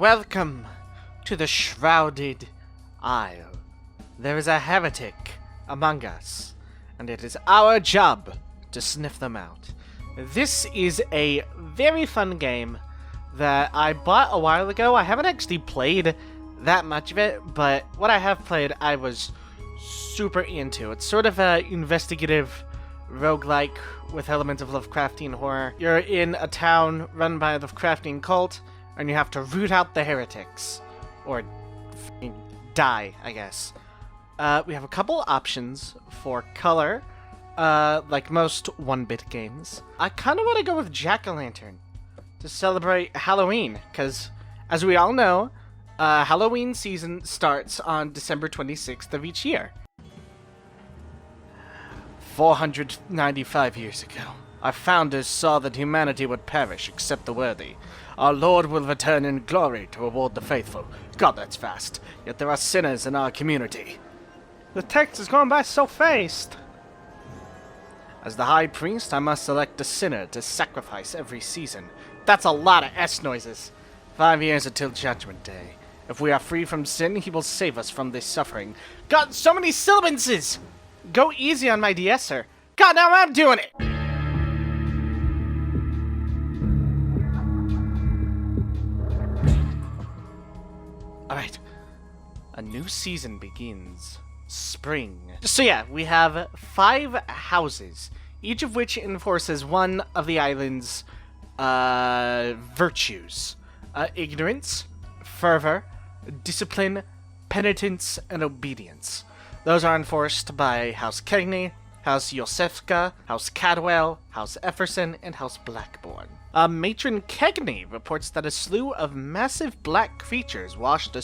Welcome to the Shrouded Isle. There is a heretic among us, and it is our job to sniff them out. This is a very fun game that I bought a while ago. I haven't actually played that much of it, but what I have played I was super into. It's sort of an investigative roguelike with elements of Lovecraftian horror. You're in a town run by a Lovecraftian cult, and you have to root out the heretics. Or die, I guess. We have a couple options for color, like most 1-bit games. I kind of want to go with Jack-o'-lantern to celebrate Halloween, because, as we all know, Halloween season starts on December 26th of each year. 495 years ago, our founders saw that humanity would perish except the worthy. Our Lord will return in glory to reward the faithful. God, that's fast. Yet there are sinners in our community. The text is going by so fast. As the high priest, I must select a sinner to sacrifice every season. That's a lot of S noises. 5 years until Judgment Day. If we are free from sin, he will save us from this suffering. God, so many sibilances! Go easy on my de-esser. God, now I'm doing it! Alright. A new season begins. Spring. So yeah, we have 5 houses, each of which enforces one of the island's virtues. Ignorance, fervor, discipline, penitence, and obedience. Those are enforced by House Kegney, House Yosefka, House Cadwell, House Efferson, and House Blackbourne. Matron Kegney reports that a slew of massive black creatures washed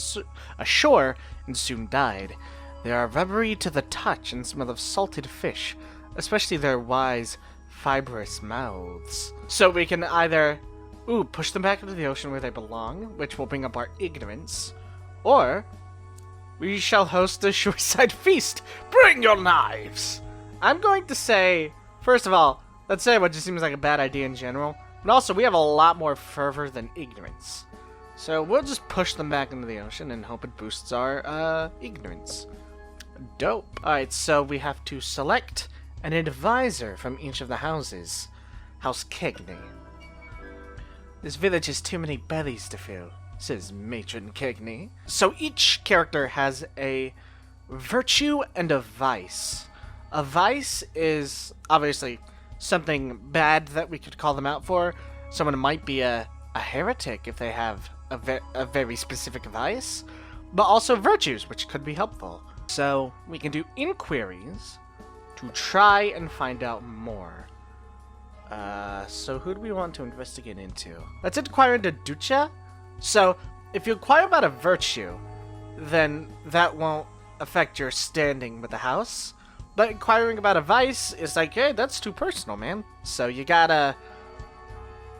ashore and soon died. They are rubbery to the touch and smell of salted fish, especially their wise, fibrous mouths. So we can either, push them back into the ocean where they belong, which will bring up our ignorance, or we shall host a shoreside feast. Bring your knives! I'm going to say, first of all, let's say what just seems like a bad idea in general, but also we have a lot more fervor than ignorance. So we'll just push them back into the ocean and hope it boosts our, ignorance. Dope. Alright, so we have to select an advisor from each of the houses. House Kegney. This village has too many bellies to fill, says Matron Kegney. So each character has a virtue and a vice. A vice is obviously something bad that we could call them out for. Someone might be a heretic if they have a very specific vice, but also virtues, which could be helpful. So we can do inquiries to try and find out more. So who do we want to investigate into? Let's inquire into Ducha. So if you inquire about a virtue, then that won't affect your standing with the house. But inquiring about a vice is like, hey, that's too personal, man. So you gotta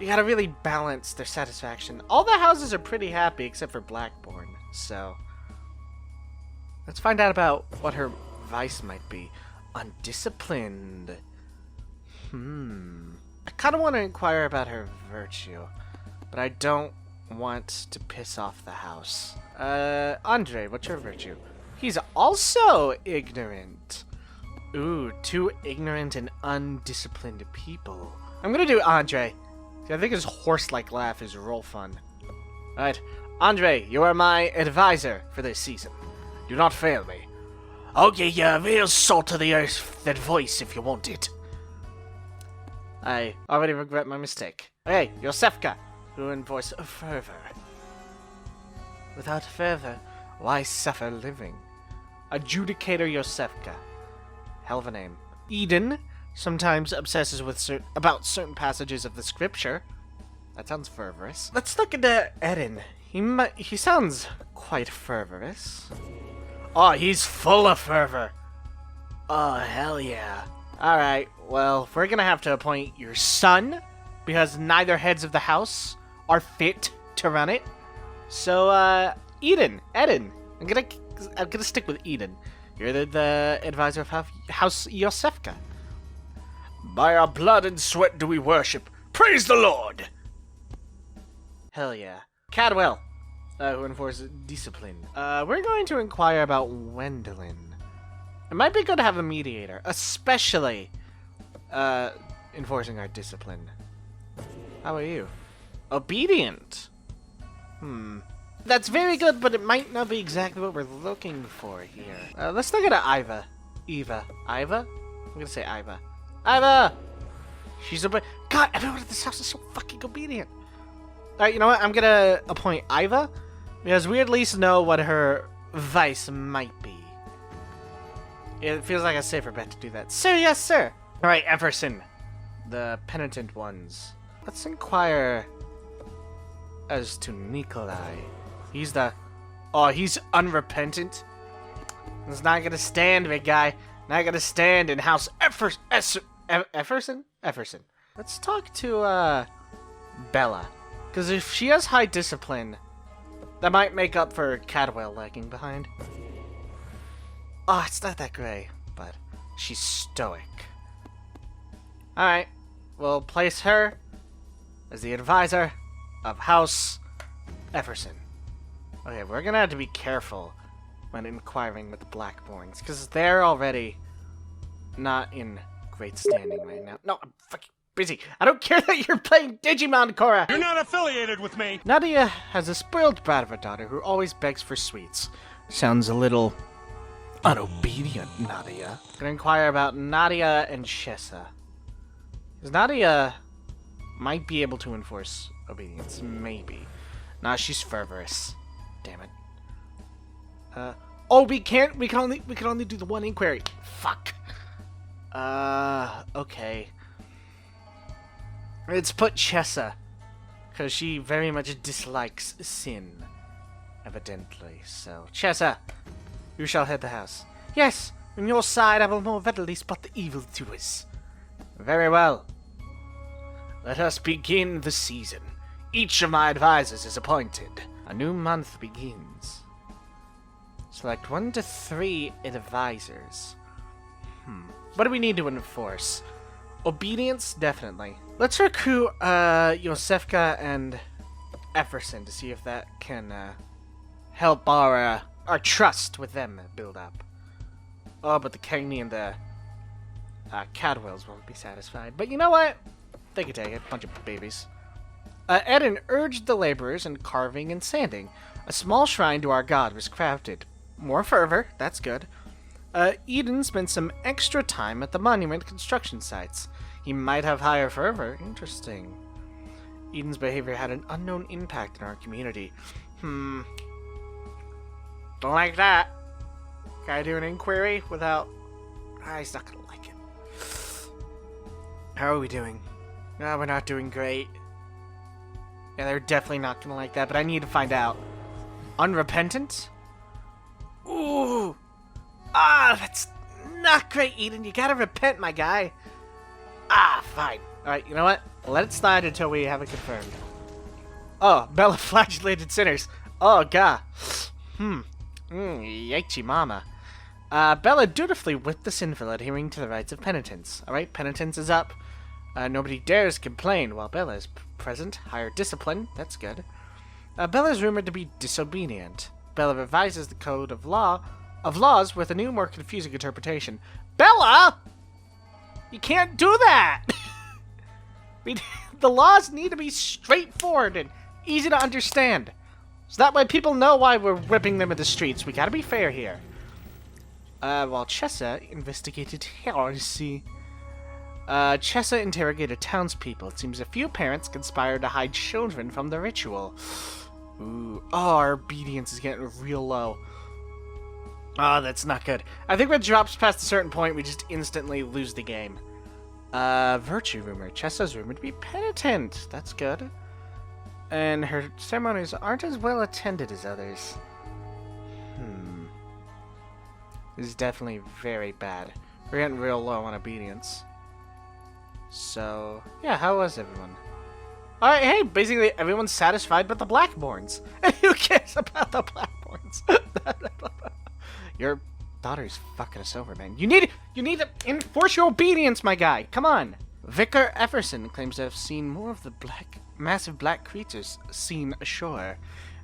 really balance their satisfaction. All the houses are pretty happy except for Blackbourne. So let's find out about what her vice might be. Undisciplined. I kind of want to inquire about her virtue, but I don't want to piss off the house. Andre, what's your virtue? He's also ignorant. Ooh, 2 ignorant and undisciplined people. I'm gonna do Andre. See, I think his horse-like laugh is real fun. Alright, Andre, you are my advisor for this season. Do not fail me. I'll give you a real salt-of-the-earth advice if you want it. I already regret my mistake. Hey, Yosefka, who enforce fervor. Without fervor, why suffer living? Adjudicator Yosefka. Hell of a name. Eden sometimes obsesses with about certain passages of the scripture. That sounds fervorous. Let's look into Eden. He sounds quite fervorous. Oh, he's full of fervor. Oh, hell yeah. Alright, well, we're gonna have to appoint your son, because neither heads of the house are fit to run it. So, Eden. I'm gonna stick with Eden. You're the advisor of House Yosefka. By our blood and sweat do we worship. Praise the Lord! Hell yeah. Cadwell, who enforces discipline. We're going to inquire about Wendelin. It might be good to have a mediator, especially enforcing our discipline. How are you? Obedient. That's very good, but it might not be exactly what we're looking for here. Let's look at Iva. Eva. Iva? I'm gonna say Iva. Iva! She's a... God, everyone at this house is so fucking obedient. Alright, you know what? I'm gonna appoint Iva, because we at least know what her vice might be. It feels like a safer bet to do that. Sir, yes, sir! Alright, Everson. The penitent ones. Let's inquire as to Nikolai. He's the... Oh, he's unrepentant? It's not gonna stand, big guy. Not gonna stand in House Efferson? Efferson. Let's talk to, Bella. Because if she has high discipline, that might make up for Cadwell lagging behind. Oh, it's not that gray, but she's stoic. Alright, we'll place her as the advisor of House Efferson. Okay, we're gonna have to be careful when inquiring with the Blackborns, because they're already not in great standing right now. No, I'm fucking busy. I don't care that you're playing Digimon, Korra! You're not affiliated with me! Nadia has a spoiled brat of a daughter who always begs for sweets. Sounds a little unobedient, Nadia. I'm gonna inquire about Nadia and Shessa. Because Nadia might be able to enforce obedience, maybe. Nah, she's fervorous. Damn it. Oh, we can't. We can only do the one inquiry. Fuck. Okay. Let's put Chessa, because she very much dislikes sin, evidently. So, Chessa, you shall head the house. Yes, on your side I will more readily spot the evildoers. Very well. Let us begin the season. Each of my advisors is appointed. A new month begins. Select 1 to 3 advisors. What do we need to enforce? Obedience, definitely. Let's recruit Yosefka and Efferson to see if that can help our trust with them build up. Oh, but the Cagney and the Cadwells won't be satisfied. But you know what? They can take it. Bunch of babies. Eden urged the laborers in carving and sanding. A small shrine to our god was crafted. More fervor, that's good. Eden spent some extra time at the monument construction sites. He might have higher fervor. Interesting. Eden's behavior had an unknown impact in our community. Don't like that. Can I do an inquiry without... he's not gonna like it. How are we doing? No, we're not doing great. Yeah, they're definitely not gonna like that, but I need to find out. Unrepentant? Ooh! That's not great, Eden. You gotta repent, my guy. Fine. Alright, you know what? Let it slide until we have it confirmed. Oh, Bella flagellated sinners. Oh, God. Yaichi mama. Bella dutifully whipped the sinful, adhering to the rites of penitence. Alright, penitence is up. Nobody dares complain while Bella is present. Higher discipline. That's good. Bella is rumored to be disobedient. Bella revises the code of laws with a new, more confusing interpretation. Bella! You can't do that! The laws need to be straightforward and easy to understand. So that way people know why we're whipping them in the streets. We gotta be fair here. While Chessa investigated heresy. Chessa interrogated townspeople. It seems a few parents conspired to hide children from the ritual. Ooh. Oh, our obedience is getting real low. Oh, that's not good. I think when it drops past a certain point, we just instantly lose the game. Virtue rumor. Chessa's rumored to be penitent. That's good. And her ceremonies aren't as well attended as others. This is definitely very bad. We're getting real low on obedience. So, yeah, how was everyone? Alright, hey, basically everyone's satisfied but the Blackborns. And who cares about the Blackborns? Your daughter's fucking us over, man. You need to enforce your obedience, my guy. Come on. Vicar Efferson claims to have seen more of the massive black creatures seen ashore.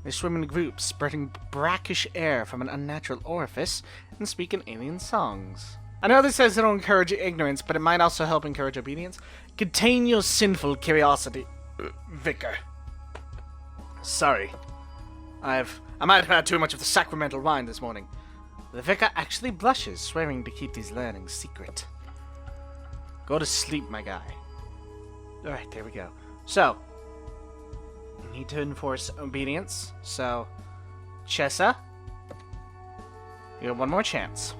They swim in groups, spurting brackish air from an unnatural orifice, and speak in alien songs. I know this says it'll encourage ignorance, but it might also help encourage obedience. Contain your sinful curiosity, Vicar. Sorry. I might have had too much of the sacramental wine this morning. The Vicar actually blushes, swearing to keep these learnings secret. Go to sleep, my guy. Alright, there we go. So, we need to enforce obedience. So, Chessa, you have one more chance.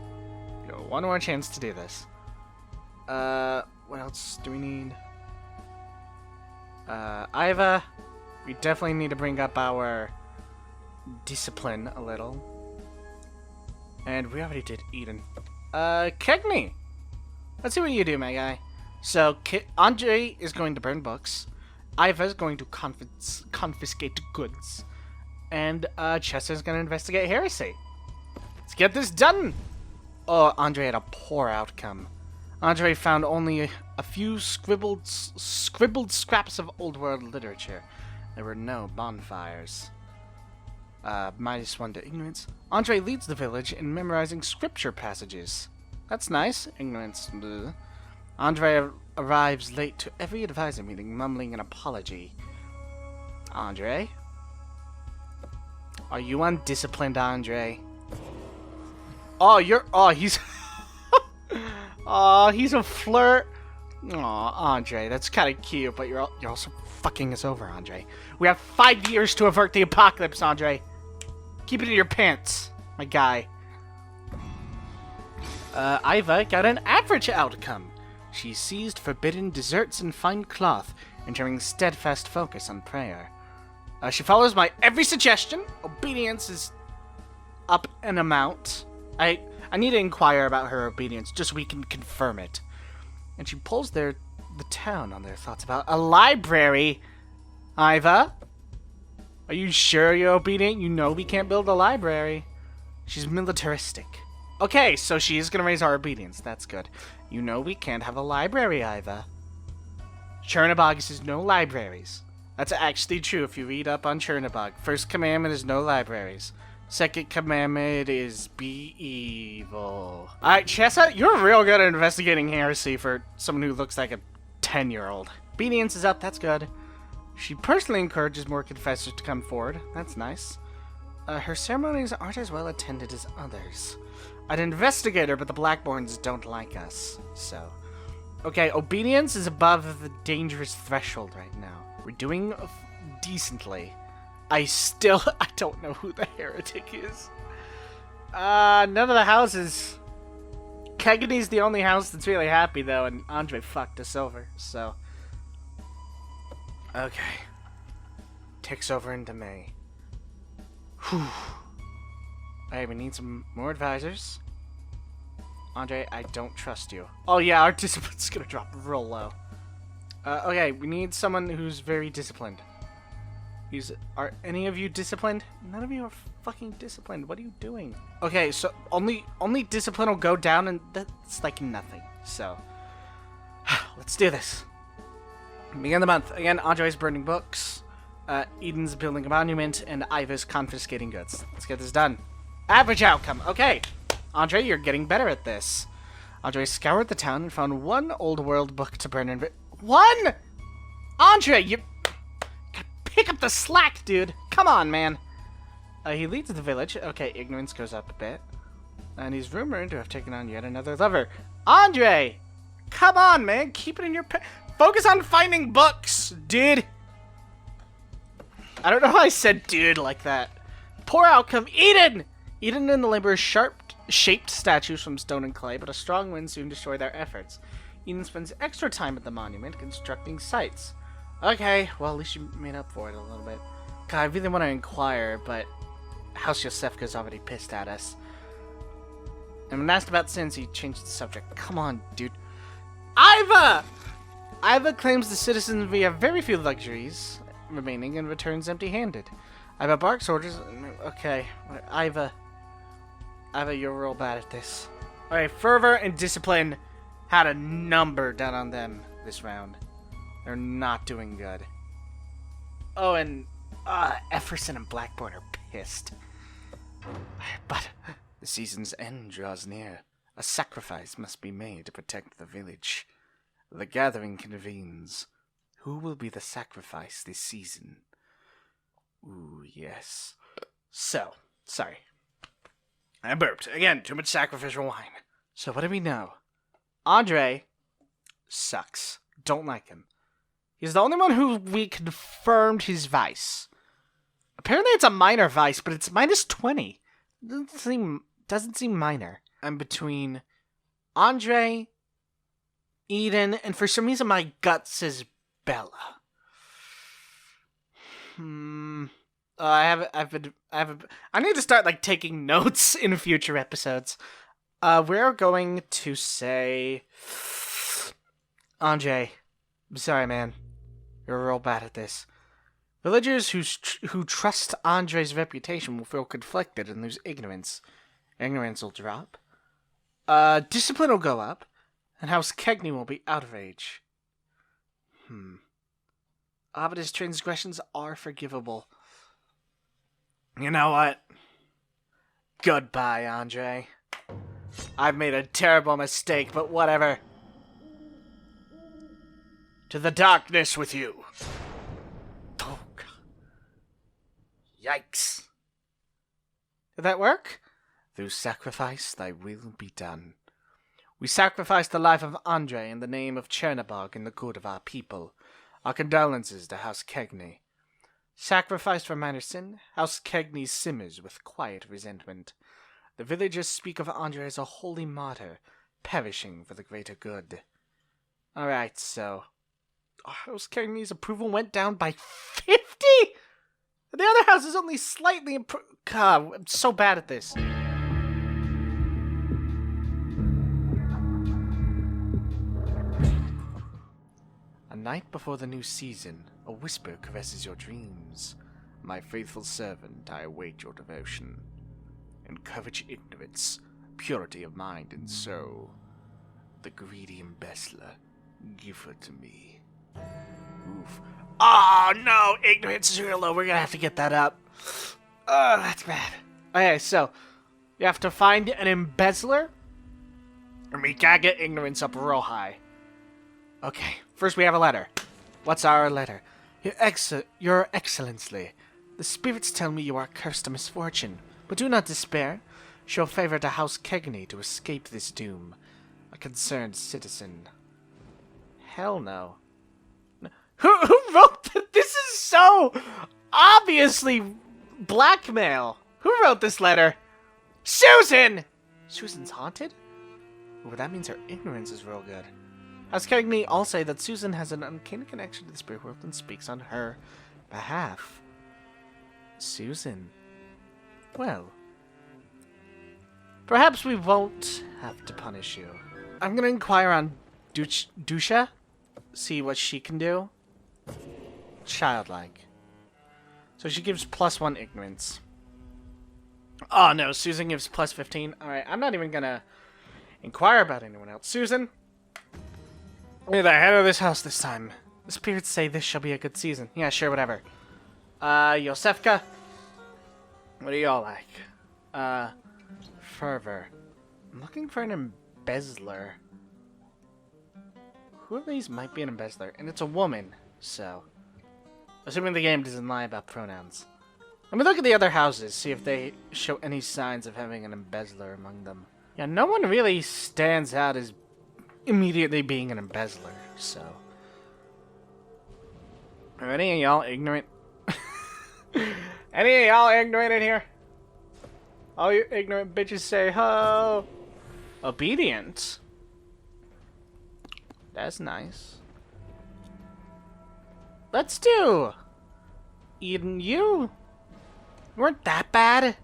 You have one more chance to do this. What else do we need? Iva, we definitely need to bring up our discipline a little. And we already did Eden. Kegney! Let's see what you do, my guy. So, Andre is going to burn books. Iva is going to confiscate goods. And, Chessa is going to investigate heresy. Let's get this done! Oh, Andre had a poor outcome. Andre found only a few scribbled scraps of old world literature. There were no bonfires. -1 to ignorance. Andre leads the village in memorizing scripture passages. That's nice. Ignorance. Bleh. Andre arrives late to every advisor meeting, mumbling an apology. Andre? Are you undisciplined, Andre? Oh, he's... oh, he's a flirt. Aw, Andre, that's kind of cute, but you're also fucking us over, Andre. We have 5 years to avert the apocalypse, Andre. Keep it in your pants, my guy. Iva got an average outcome. She seized forbidden desserts and fine cloth, ensuring steadfast focus on prayer. She follows my every suggestion. Obedience is up an amount. I need to inquire about her obedience, just so we can confirm it. And she pulls the town on their thoughts about a library. Iva? Are you sure you're obedient? You know we can't build a library. She's militaristic. Okay, so she is going to raise our obedience. That's good. You know we can't have a library, Iva. Chernobog says no libraries. That's actually true if you read up on Chernobog. First commandment is no libraries. Second commandment is be evil. Alright, Chessa, you're real good at investigating heresy for someone who looks like a 10-year-old. Obedience is up, that's good. She personally encourages more confessors to come forward. That's nice. Her ceremonies aren't as well attended as others. I'd investigate her, but the Blackborns don't like us, so... Okay, obedience is above the dangerous threshold right now. We're doing decently. I don't know who the heretic is. None of the houses... Kegney's the only house that's really happy, though, and Andre fucked us over, so... Okay. Ticks over into May. Whew. Alright, we need some more advisors. Andre, I don't trust you. Oh yeah, our discipline's gonna drop real low. Okay, we need someone who's very disciplined. Are any of you disciplined? None of you are fucking disciplined. What are you doing? Okay, so only discipline will go down, and that's like nothing. So, let's do this. Begin the month. Again, Andre's burning books. Eden's building a monument, and Iva's confiscating goods. Let's get this done. Average outcome. Okay. Andre, you're getting better at this. Andre scoured the town and found one old world book to burn in. One! Andre, you gotta pick up the slack, dude. Come on, man. He leads the village. Okay, ignorance goes up a bit. And he's rumored to have taken on yet another lover. Andre! Come on, man. Keep it in your... Focus on finding books, dude. I don't know how I said dude like that. Poor outcome. Eden! Eden and the laborers shaped statues from stone and clay, but a strong wind soon destroyed their efforts. Eden spends extra time at the monument constructing sites. Okay, well, at least you made up for it a little bit. God, I really want to inquire, but House Yosefka's already pissed at us. And when asked about sins, he changed the subject. Come on, dude. Iva! Iva claims the citizens we have very few luxuries remaining and returns empty-handed. Iva barks orders. Okay, Iva, you're real bad at this. Alright, fervor and discipline had a number done on them this round. They're not doing good. Oh, and Efferson and Blackboard are pissed. But the season's end draws near. A sacrifice must be made to protect the village. The gathering convenes. Who will be the sacrifice this season? Ooh, yes. So, sorry. I burped. Again, too much sacrificial wine. So what do we know? Andre sucks. Don't like him. He's the only one who we confirmed his vice. Apparently it's a minor vice, but it's minus 20. Doesn't seem minor. I'm between Andre, Eden, and for some reason my gut says Bella. I need to start like taking notes in future episodes. We're going to say Andre. I'm sorry, man. You're real bad at this. Villagers who trust Andre's reputation will feel conflicted and lose ignorance. Ignorance will drop. Discipline will go up, and House Kegney will be outraged. But his transgressions are forgivable. You know what? Goodbye, Andre. I've made a terrible mistake, but whatever. To the darkness with you. Oh, God. Yikes. Did that work? Through sacrifice, thy will be done. We sacrifice the life of Andre in the name of Chernobog and the good of our people. Our condolences to House Kegney. Sacrifice for minor sin, House Kegney simmers with quiet resentment. The villagers speak of Andre as a holy martyr, perishing for the greater good. Alright, so House Kegney's approval went down by 50? The other house is only slightly improved. God, I'm so bad at this. A night before the new season, a whisper caresses your dreams. My faithful servant, I await your devotion. Encourage ignorance, purity of mind and soul. The greedy embezzler, give her to me. Oof. Oh no, ignorance is real low. We're gonna have to get that up. Oh, that's bad. Okay, so you have to find an embezzler, and we gotta get ignorance up real high. Okay, first we have a letter. What's our letter? Your Excellency, the spirits tell me you are cursed to misfortune, but do not despair. Show favor to House Kegney to escape this doom. A concerned citizen. Hell no. Who wrote this? This is so obviously blackmail. Who wrote this letter? Susan! Susan's haunted? Well, that means her ignorance is real good. House Kegney all say that Susan has an uncanny connection to the spirit world and speaks on her behalf. Susan. Well, perhaps we won't have to punish you. I'm gonna inquire on Dusha, see what she can do. Childlike. So she gives +1 ignorance. Oh no, Susan gives +15. Alright, I'm not even gonna inquire about anyone else. Susan, we're the head of this house this time. The spirits say this shall be a good season. Yeah, sure, whatever. Yosefka, what do y'all like? Fervor. I'm looking for an embezzler. Who of these might be an embezzler? And it's a woman, so. Assuming the game doesn't lie about pronouns. Let me look at the other houses, see if they show any signs of having an embezzler among them. Yeah, no one really stands out as immediately being an embezzler, so. Are any of y'all ignorant? Any of y'all ignorant in here? All you ignorant bitches say ho! Obedient? That's nice. Let's do! Eden, you weren't that bad.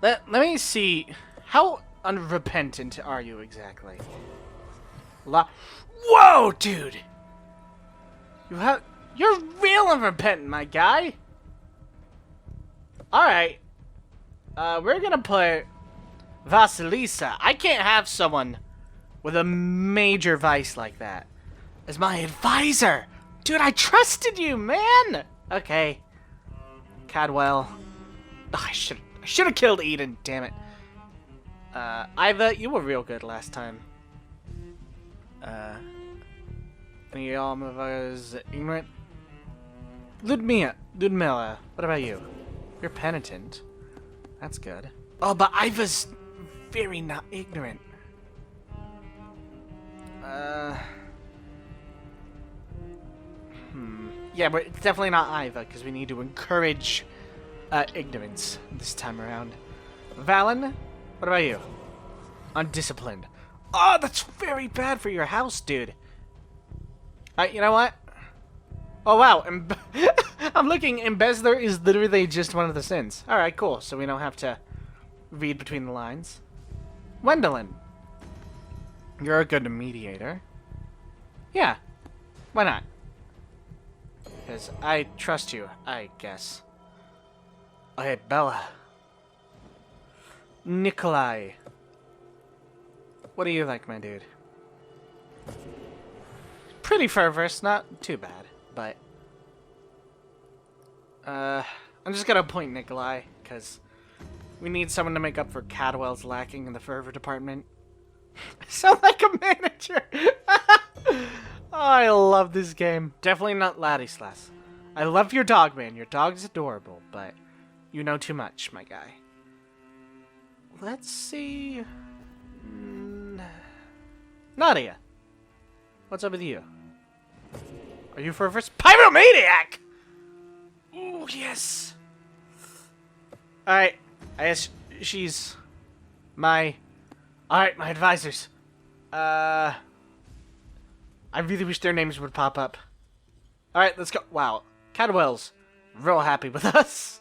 Let me see. How unrepentant are you exactly? Whoa, dude! You're real unrepentant, my guy. Alright. We're gonna put Vasilisa. I can't have someone with a major vice like that as my advisor. Dude, I trusted you, man! Okay. Cadwell. Oh, I should have killed Eden, damn it. Iva, you were real good last time. Any of us ignorant? Ludmilla, what about you? You're penitent. That's good. Oh, but Iva's very not ignorant. Yeah, but it's definitely not Iva, because we need to encourage ignorance this time around. Valen, what about you? Undisciplined. Oh, that's very bad for your house, dude. You know what? Oh, wow. I'm looking. Embezzler is literally just one of the sins. Alright, cool. So we don't have to read between the lines. Wendelin. You're a good mediator. Yeah. Why not? Because I trust you, I guess. Okay, Bella. Nikolai. What do you like, my dude? Pretty fervorous, not too bad, but... I'm just gonna appoint Nikolai, because we need someone to make up for Cadwell's lacking in the fervor department. I sound like a manager! Oh, I love this game. Definitely not Ladislas. I love your dog, man. Your dog's adorable, but you know too much, my guy. Let's see... Nadia. What's up with you? Are you fervorous? Pyromaniac! Ooh, yes! Alright. I guess she's my... Alright, my advisors. I really wish their names would pop up. Alright, let's go. Wow. Cadwell's real happy with us.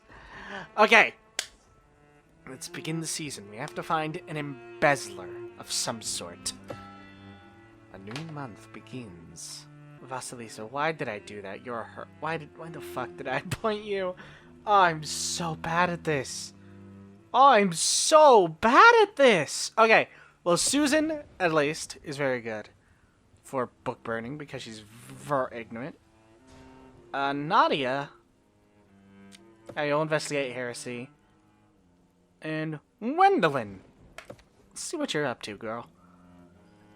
Okay. Let's begin the season. We have to find an embezzler of some sort. A new month begins. Vasilisa, why did I do that? You're hurt. Why the fuck did I point you? Oh, I'm so bad at this. Oh, I'm so bad at this. Okay. Well, Susan, at least, is very good for book burning because she's very ignorant. Nadia, you'll investigate heresy. And Wendelin, let's see what you're up to, girl.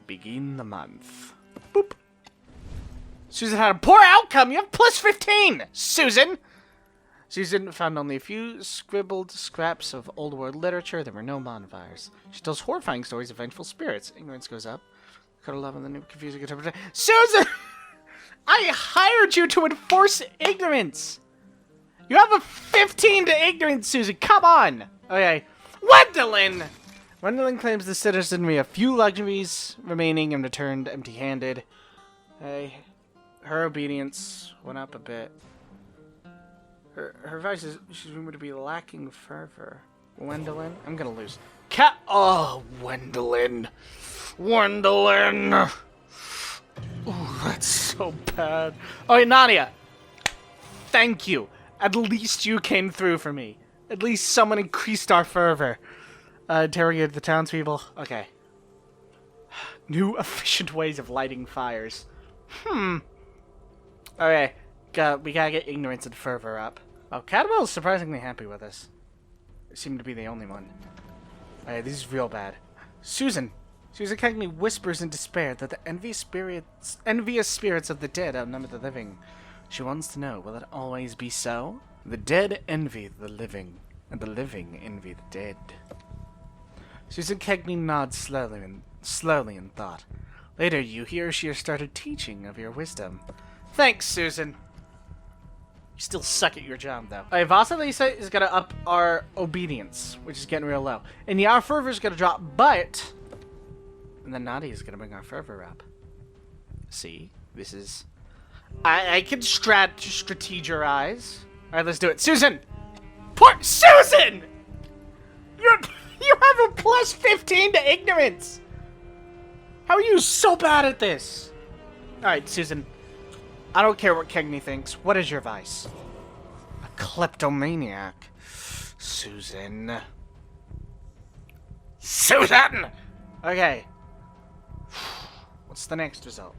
Begin the month. Boop. Susan had a poor outcome. You have plus 15, Susan. Susan found only a few scribbled scraps of old world literature. There were no bonfires. She tells horrifying stories of vengeful spirits. Ignorance goes up. Could have loved in the new confusing interpretation. Susan! I hired you to enforce ignorance! You have a 15 to ignorance, Susan! Come on! Okay. Wendelin! Wendelin claims the citizen may have few luxuries remaining and returned empty-handed. Hey. Her obedience went up a bit. Her vice she's rumored to be lacking fervor. Wendelin? I'm gonna lose. Oh, Wendelin! Wendelin! Oh, that's so bad. Oh, Nadia! Thank you. At least you came through for me. At least someone increased our fervor. Interrogated the townspeople. Okay. New efficient ways of lighting fires. Okay. We gotta get ignorance and fervor up. Oh, Cadwell is surprisingly happy with us. We seem to be the only one. Okay, this is real bad. Susan Cagney whispers in despair that the envious spirits of the dead outnumber the living. She wants to know, will it always be so? The dead envy the living, and the living envy the dead. Susan Cagney nods slowly in thought. Later, you hear she has started teaching of your wisdom. Thanks, Susan. You still suck at your job, though. Vasilisa is gonna up our obedience, which is getting real low. And yeah, our fervor is gonna drop, but... And then Nadia is gonna bring our fervor up. See? This is... I can strategize. Alright, let's do it. Susan! Poor Susan! You have a plus 15 to ignorance! How are you so bad at this? Alright, Susan. I don't care what Cagney thinks. What is your vice? A kleptomaniac. Susan. Susan! Okay. What's the next result?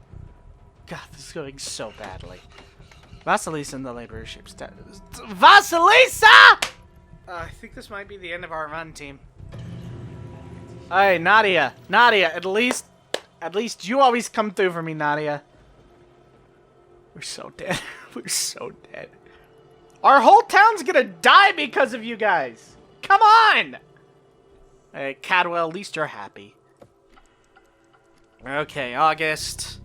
God, this is going so badly. Vasilisa and the laborership status. Vasilisa! I think this might be the end of our run, team. Hey, Nadia. Nadia, at least you always come through for me, Nadia. We're so dead. We're so dead. Our whole town's gonna die because of you guys. Come on! Hey, Cadwell, at least you're happy. Okay, August.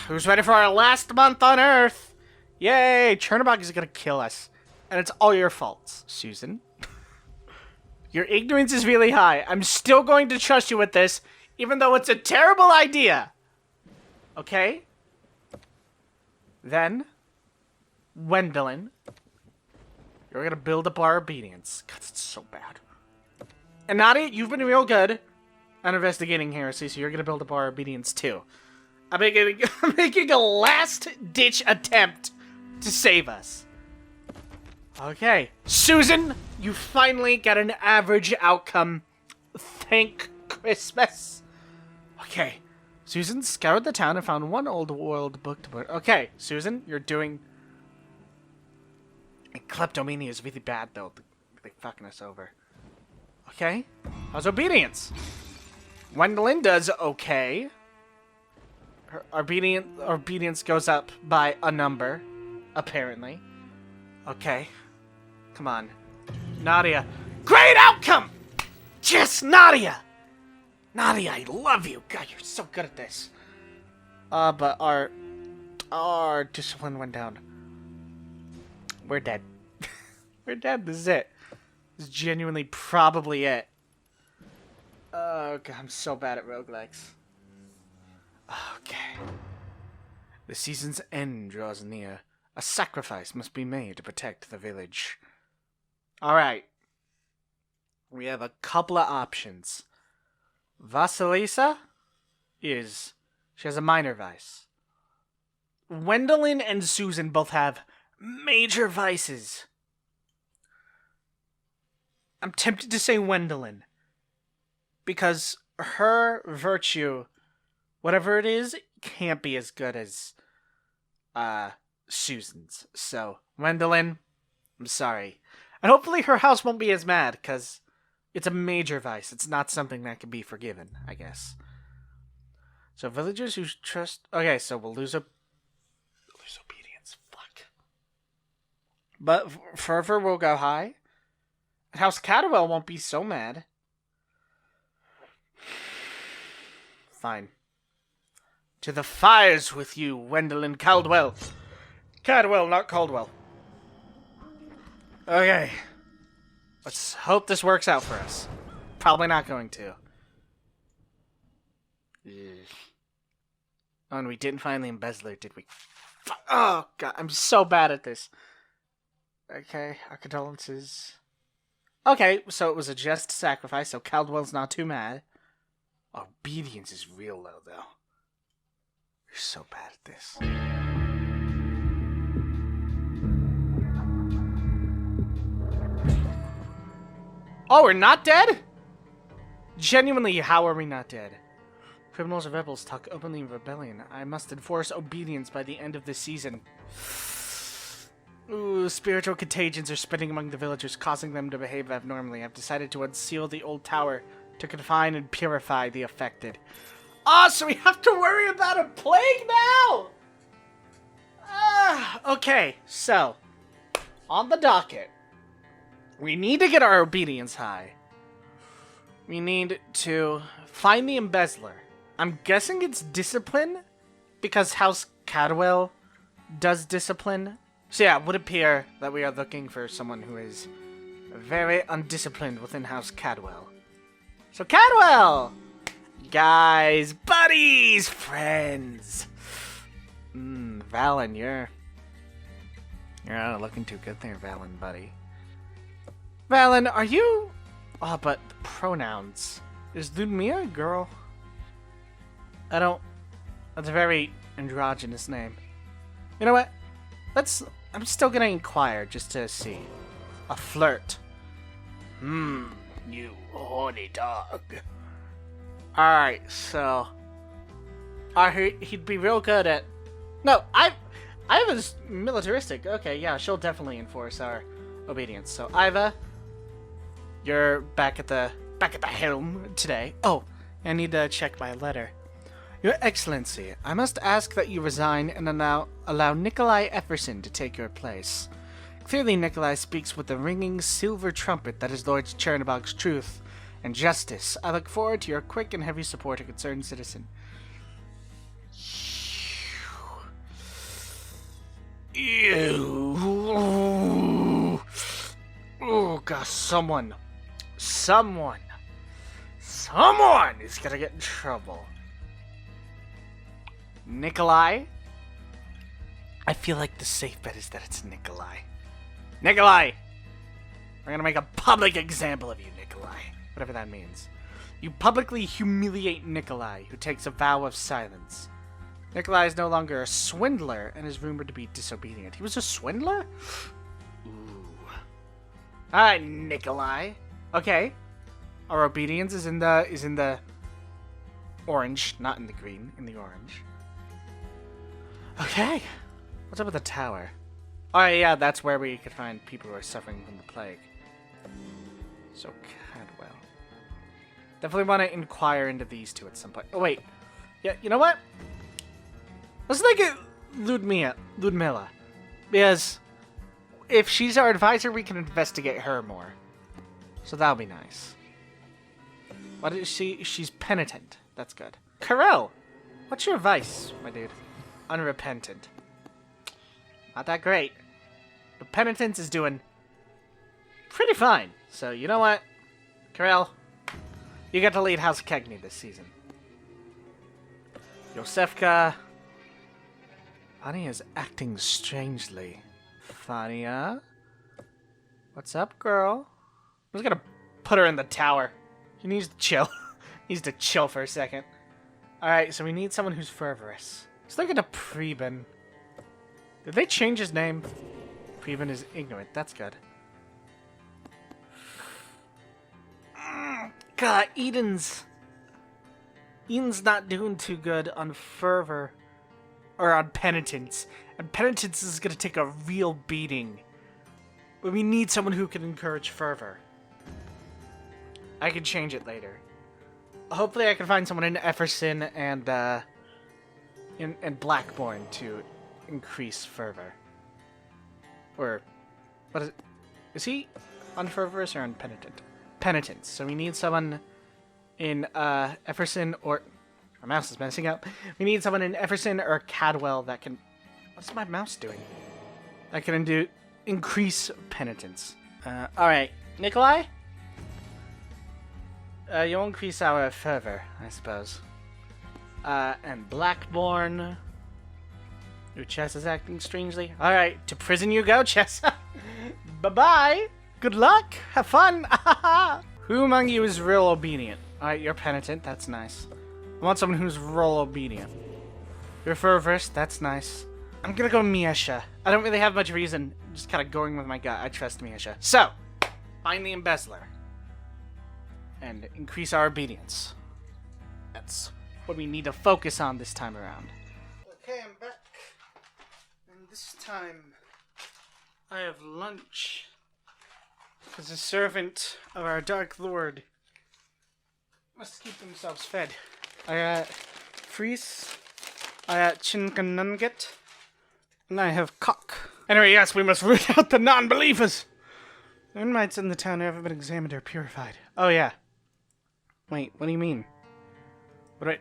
Who's ready for our last month on Earth? Yay! Chernobog is gonna kill us. And it's all your faults, Susan. Your ignorance is really high. I'm still going to trust you with this, even though it's a terrible idea. Okay? Then, Wendelin, you're gonna build up our obedience. God, it's so bad. And Nadia, you've been real good at investigating heresy, so you're gonna build up our obedience too. I'm making a last-ditch attempt to save us. Okay. Susan, you finally got an average outcome. Thank Christmas. Okay. Susan scoured the town and found one old world book to burn. Okay, Susan, you're doing... Kleptomania is really bad, though. They're fucking us over. Okay. How's obedience? Wendelin does okay. Her obedience goes up by a number, apparently. Okay. Come on. Nadia. Great outcome! Yes, Nadia! Nadia, I love you. God, you're so good at this. But our discipline went down. We're dead. We're dead. This is it. This is genuinely probably it. Oh, God, I'm so bad at roguelikes. Okay. The season's end draws near. A sacrifice must be made to protect the village. Alright. We have a couple of options. Vasilisa she has a minor vice. Wendelin and Susan both have major vices. I'm tempted to say Wendelin, because her virtue, whatever it is, can't be as good as Susan's. So, Wendelin, I'm sorry. And hopefully her house won't be as mad, because it's a major vice. It's not something that can be forgiven, I guess. So, villagers who trust... Okay, so we'll lose obedience. Fuck. But fervor will go high. House Cadwell won't be so mad. Fine. To the fires with you, Wendelin Caldwell. Cadwell, not Caldwell. Okay. Let's hope this works out for us. Probably not going to. Oh, and we didn't find the embezzler, did we? Oh, God, I'm so bad at this. Okay, our condolences. Okay, so it was a just sacrifice, so Caldwell's not too mad. Obedience is real low, though. You're so bad at this. Oh, we're not dead? Genuinely, how are we not dead? Criminals and rebels talk openly in rebellion. I must enforce obedience by the end of this season. Ooh, spiritual contagions are spreading among the villagers, causing them to behave abnormally. I've decided to unseal the old tower to confine and purify the affected. Oh, so we have to worry about a plague now? Okay, so, on the docket, we need to get our obedience high. We need to find the embezzler. I'm guessing it's discipline, because House Cadwell does discipline. So yeah, it would appear that we are looking for someone who is very undisciplined within House Cadwell. So Cadwell! Guys, buddies, friends. Valen, you're not looking too good there, Valen, buddy. Valen, are you... Oh, but the pronouns. Is Ludmilla a girl? I don't... That's a very androgynous name. You know what? I'm still gonna inquire just to see. A flirt. You horny dog. Alright, so... he'd be real good at No, I was militaristic. Okay, yeah, she'll definitely enforce our obedience. So Iva, you're back at the helm today. Oh, I need to check my letter. Your Excellency, I must ask that you resign and allow Nikolai Efferson to take your place. Clearly, Nikolai speaks with the ringing silver trumpet that is Lord Chernobog's truth and justice. I look forward to your quick and heavy support, a concerned citizen. Ew. Oh, gosh, someone is gonna get in trouble. Nikolai? I feel like the safe bet is that it's Nikolai. Nikolai! We're gonna make a public example of you, Nikolai. Whatever that means. You publicly humiliate Nikolai, who takes a vow of silence. Nikolai is no longer a swindler and is rumored to be disobedient. He was a swindler? Ooh. Alright, Nikolai. Okay. Our obedience is in the orange, not in the green, in the orange. Okay. What's up with the tower? Oh yeah, that's where we could find people who are suffering from the plague. So Cadwell. Definitely want to inquire into these two at some point. Oh wait. Yeah, you know what? Let's look at Ludmilla. Because if she's our advisor, we can investigate her more. So that'll be nice. What is she? She's penitent. That's good. Carell, what's your vice, my dude? Unrepentant. Not that great. But penitence is doing pretty fine. So you know what? Carell, you get to lead House Cagney this season. Yosefka. Fania is acting strangely. Fania? What's up, girl? I'm just gonna put her in the tower. She needs to chill. Needs to chill for a second. Alright, so we need someone who's fervorous. Let's look at Preben. Did they change his name? Preben is ignorant. That's good. God, Eden's not doing too good on fervor. Or on penitence. And penitence is going to take a real beating. But we need someone who can encourage fervor. I can change it later. Hopefully I can find someone in Efferson and Blackbourne to increase fervor. Or, what is it? Is he unfervorous or unpenitent? Penitence. So we need someone in Efferson or... Our mouse is messing up. We need someone in Efferson or Cadwell that can... What's my mouse doing? That can increase penitence. Alright. Nikolai? You'll increase our fervor, I suppose. And Blackbourne. Your chess is acting strangely. Alright, to prison you go, chess. Bye-bye. Good luck. Have fun. Who among you is real obedient? Alright, you're penitent. That's nice. I want someone who's real obedient. You're fervorous. That's nice. I'm gonna go Miesha. I don't really have much reason. I'm just kind of going with my gut. I trust Miesha. So, find the embezzler. And increase our obedience. That's what we need to focus on this time around. Okay, I'm back. And this time, I have lunch. As a servant of our Dark Lord must keep themselves fed. I got Freeze, I got Chinkanunget, and I have Cock. Anyway, yes, we must root out the non-believers. The inmates in the town have been examined or purified. Oh, yeah. Wait, what do you mean? Are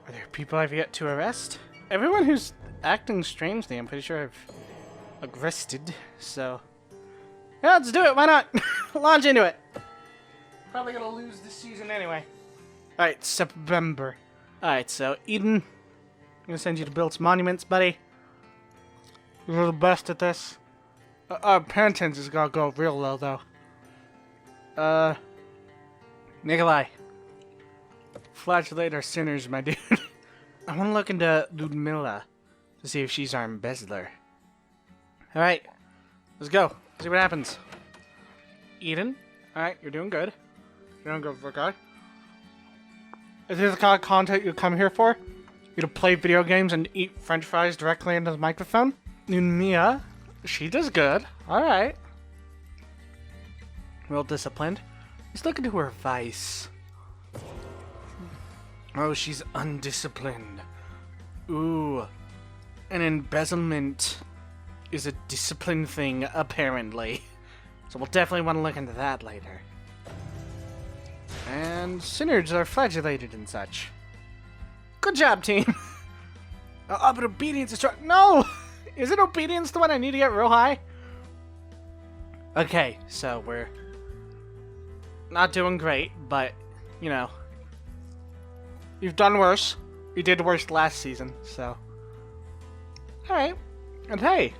there people I've yet to arrest? Everyone who's acting strangely, I'm pretty sure I've arrested, so... Yeah, let's do it, why not? Launch into it. Probably gonna lose this season anyway. Alright, September. Alright, so Eden, I'm gonna send you to build some monuments, buddy. You're the best at this. Our penitence is gonna go real low, though. Nikolai. Flagellate our sinners, my dude. I wanna look into Ludmilla to see if she's our embezzler. Alright, let's go. See what happens. Eden, alright, you're doing good. You're doing good, okay? Is this the kind of content you come here for? You to play video games and eat french fries directly into the microphone? Mia, she does good. Alright. Well disciplined. Let's look into her vice. Oh, she's undisciplined. Ooh. An embezzlement is a discipline thing, apparently. So we'll definitely want to look into that later. And synergies are flagellated and such. Good job, team! But obedience is no! Isn't obedience the one I need to get real high? Okay, so we're not doing great, but, you know. You've done worse. You did worse last season, so. Alright. And hey,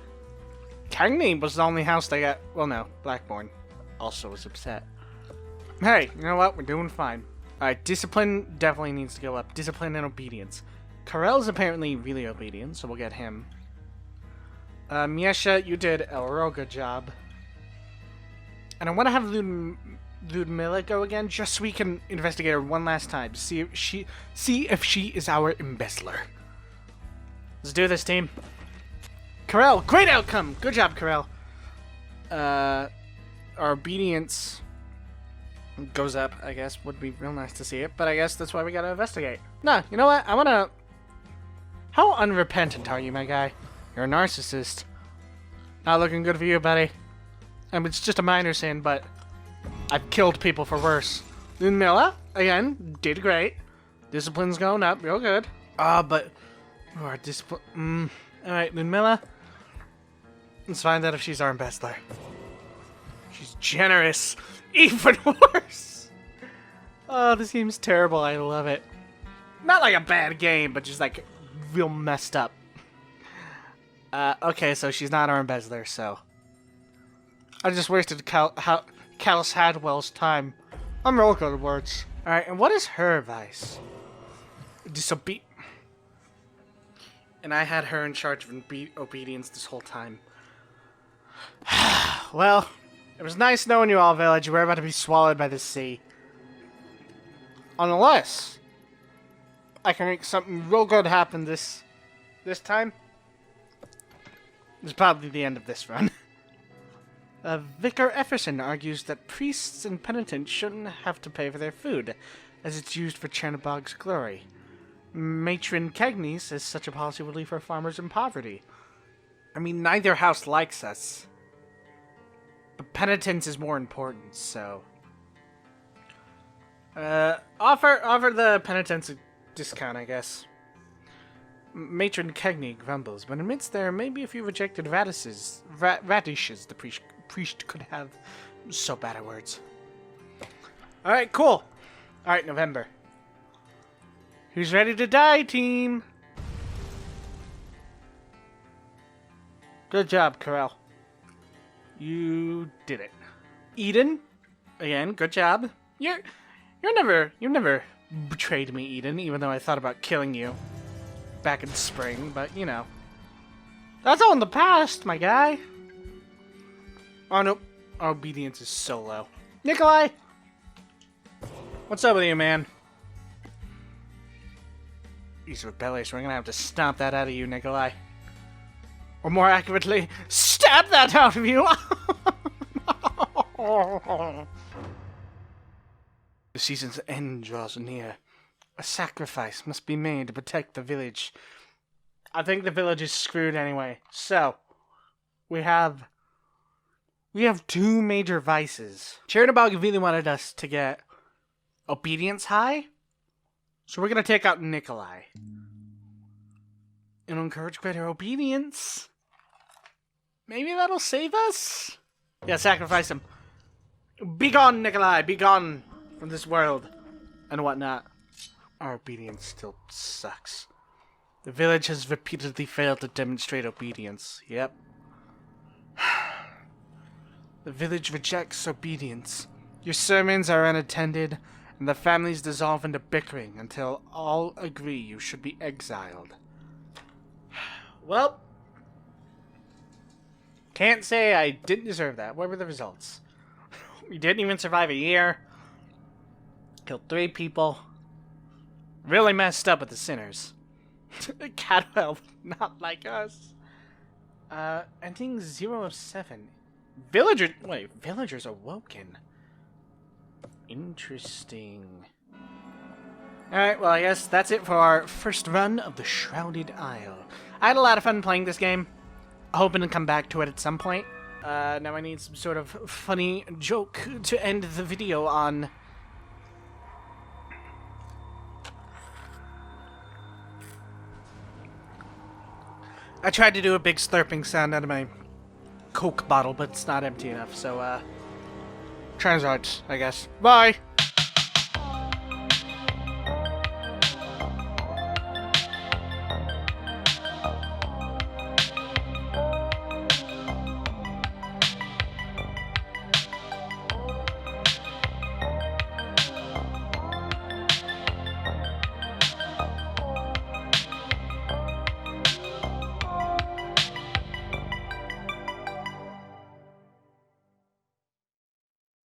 Cagney was the only house that got, well no, Blackbourne also was upset. Hey, you know what? We're doing fine. Alright, discipline definitely needs to go up. Discipline and obedience. Karel's apparently really obedient, so we'll get him. Miesha, you did a real good job. And I want to have Ludmilla go again, just so we can investigate her one last time to see if she is our embezzler. Let's do this, team. Karel, great outcome! Good job, Karel. Our obedience goes up, I guess. Would be real nice to see it, but I guess that's why we gotta investigate. No, you know what? I wanna... How unrepentant are you, my guy? You're a narcissist. Not looking good for you, buddy. I mean, it's just a minor sin, but I've killed people for worse. Ludmilla, again, did great. Discipline's going up, real good. But... our discipline... Alright, Ludmilla. Let's find out if she's our embezzler. She's generous. Even worse! Oh, this game's terrible. I love it. Not like a bad game, but just like real messed up. Okay, so she's not our embezzler, so... I just wasted Callus Hadwell's time. I'm real good at words. Alright, and what is her vice? And I had her in charge of obedience this whole time. Well, it was nice knowing you all, village. We're about to be swallowed by the sea. Unless I can make something real good happen this time. It's probably the end of this run. Vicar Efferson argues that priests and penitents shouldn't have to pay for their food, as it's used for Chernobog's glory. Matron Cagney says such a policy would leave our farmers in poverty. I mean, neither house likes us. But penitence is more important, so... offer the penitents a discount, I guess. Matron Cagney grumbles, but admits there may be a few rejected radishes the priest could have. So bad at words. Alright, cool. Alright, November. Who's ready to die, team? Good job, Karel. You did it. Eden, again, good job. You've never betrayed me, Eden, even though I thought about killing you back in spring, but you know. That's all in the past, my guy. Oh nope, our obedience is so low. Nikolai! What's up with you, man? He's rebellious. We're gonna have to stomp that out of you, Nikolai. Or more accurately, stab that out of you! The season's end draws near. A sacrifice must be made to protect the village. I think the village is screwed anyway. So, we have two major vices. Chernobog really wanted us to get obedience high. So we're going to take out Nikolai. And encourage greater obedience. Maybe that'll save us? Yeah, sacrifice him. Be gone, Nikolai! Be gone from this world. And whatnot. Our obedience still sucks. The village has repeatedly failed to demonstrate obedience. Yep. The village rejects obedience. Your sermons are unattended, and the families dissolve into bickering until all agree you should be exiled. Well, can't say I didn't deserve that. What were the results? We didn't even survive a year. Killed 3 people. Really messed up with the sinners. Cadwell, not like us. Ending 007. Villagers awoken. Interesting. Alright, well, I guess that's it for our first run of the Shrouded Isle. I had a lot of fun playing this game. Hoping to come back to it at some point. Now I need some sort of funny joke to end the video on. I tried to do a big slurping sound out of my Coke bottle, but it's not empty enough, so, turns out, I guess. Bye!